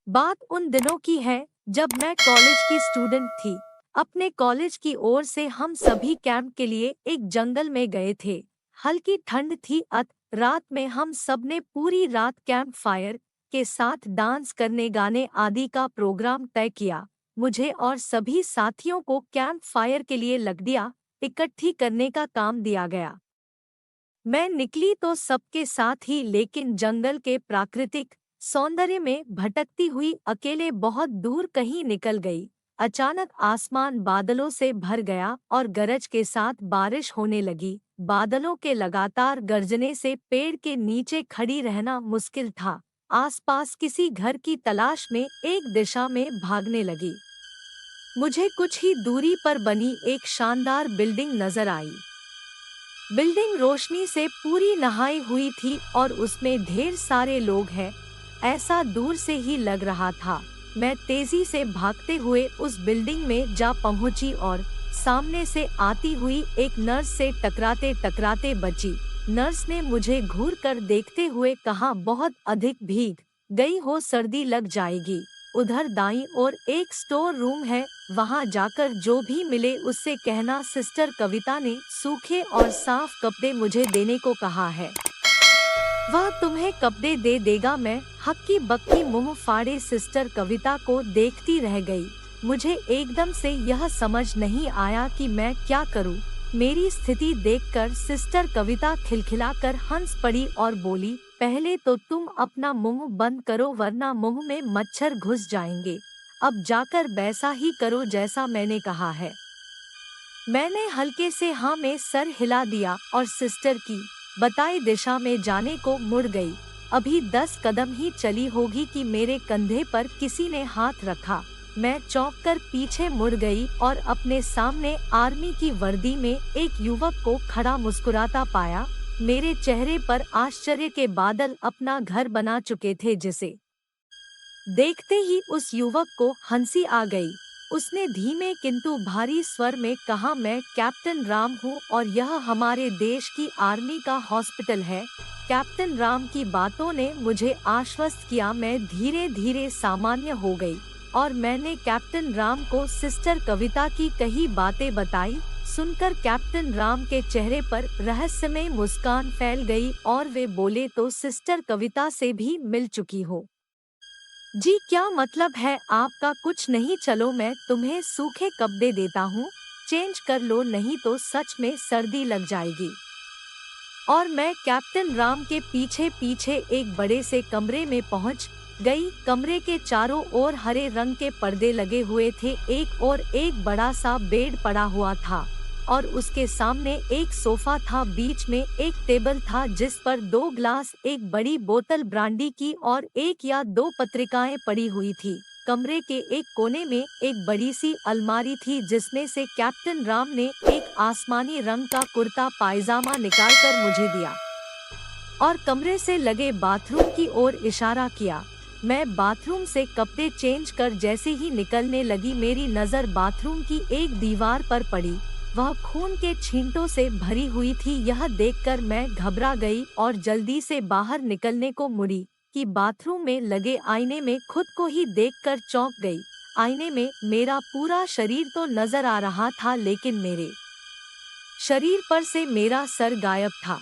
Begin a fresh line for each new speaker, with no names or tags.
बात उन दिनों की है जब मैं कॉलेज की स्टूडेंट थी। अपने कॉलेज की ओर से हम सभी कैंप के लिए एक जंगल में गए थे। हल्की ठंड थी रात में हम सबने पूरी रात कैंप फायर के साथ डांस करने गाने आदि का प्रोग्राम तय किया। मुझे और सभी साथियों को कैंप फायर के लिए लकड़ियाँ इकट्ठी करने का काम दिया गया। मैं निकली तो सबके साथ ही, लेकिन जंगल के प्राकृतिक सौंदर्य में भटकती हुई अकेले बहुत दूर कहीं निकल गई। अचानक आसमान बादलों से भर गया और गरज के साथ बारिश होने लगी। बादलों के लगातार गरजने से पेड़ के नीचे खड़ी रहना मुश्किल था। आसपास किसी घर की तलाश में एक दिशा में भागने लगी। मुझे कुछ ही दूरी पर बनी एक शानदार बिल्डिंग नजर आई। बिल्डिंग रोशनी से पूरी नहाई हुई थी और उसमें ढेर सारे लोग हैं, ऐसा दूर से ही लग रहा था। मैं तेजी से भागते हुए उस बिल्डिंग में जा पहुंची और सामने से आती हुई एक नर्स से टकराते टकराते बची। नर्स ने मुझे घूर कर देखते हुए कहा, बहुत अधिक भीग गई हो, सर्दी लग जाएगी। उधर दाईं ओर एक स्टोर रूम है, वहां जाकर जो भी मिले उससे कहना सिस्टर कविता ने सूखे और साफ कपड़े मुझे देने को कहा है। वह तुम्हें कपड़े दे देगा। मैं हक्की बक्की मुंह फाड़े सिस्टर कविता को देखती रह गई। मुझे एकदम से यह समझ नहीं आया कि मैं क्या करूं। मेरी स्थिति देखकर सिस्टर कविता खिलखिलाकर हंस पड़ी और बोली, पहले तो तुम अपना मुंह बंद करो वरना मुंह में मच्छर घुस जाएंगे। अब जाकर वैसा ही करो जैसा मैंने कहा है। मैंने हल्के से हाँ में सर हिला दिया और सिस्टर की बताई दिशा में जाने को मुड़ गई। अभी 10 कदम ही चली होगी कि मेरे कंधे पर किसी ने हाथ रखा। मैं चौंक कर पीछे मुड़ गई और अपने सामने आर्मी की वर्दी में एक युवक को खड़ा मुस्कुराता पाया। मेरे चेहरे पर आश्चर्य के बादल अपना घर बना चुके थे, जिसे देखते ही उस युवक को हंसी आ गई। उसने धीमे किंतु भारी स्वर में कहा, मैं कैप्टन राम हूँ और यह हमारे देश की आर्मी का हॉस्पिटल है। कैप्टन राम की बातों ने मुझे आश्वस्त किया। मैं धीरे धीरे सामान्य हो गई और मैंने कैप्टन राम को सिस्टर कविता की कही बातें बताई। सुनकर कैप्टन राम के चेहरे पर रहस्यमय मुस्कान फैल गई और वे बोले, तो सिस्टर कविता से भी मिल चुकी हो? जी, क्या मतलब है आपका? कुछ नहीं, चलो मैं तुम्हें सूखे कपड़े देता हूँ, चेंज कर लो, नहीं तो सच में सर्दी लग जाएगी। और मैं कैप्टन राम के पीछे पीछे एक बड़े से कमरे में पहुँच गई। कमरे के चारों ओर हरे रंग के पर्दे लगे हुए थे। एक और एक बड़ा सा बेड पड़ा हुआ था और उसके सामने एक सोफा था। बीच में एक टेबल था जिस पर 2 ग्लास, एक बड़ी बोतल ब्रांडी की और 1 या 2 पत्रिकाएं पड़ी हुई थी। कमरे के एक कोने में एक बड़ी सी अलमारी थी जिसमें से कैप्टन राम ने एक आसमानी रंग का कुर्ता पायजामा निकालकर मुझे दिया और कमरे से लगे बाथरूम की ओर इशारा किया। मैं बाथरूम से कपड़े चेंज कर जैसे ही निकलने लगी, मेरी नज़र बाथरूम की एक दीवार पर पड़ी। वह खून के छींटों से भरी हुई थी। यह देखकर मैं घबरा गई और जल्दी से बाहर निकलने को मुड़ी कि बाथरूम में लगे आईने में खुद को ही देखकर चौंक गई। आईने में मेरा पूरा शरीर तो नजर आ रहा था, लेकिन मेरे शरीर पर से मेरा सर गायब था।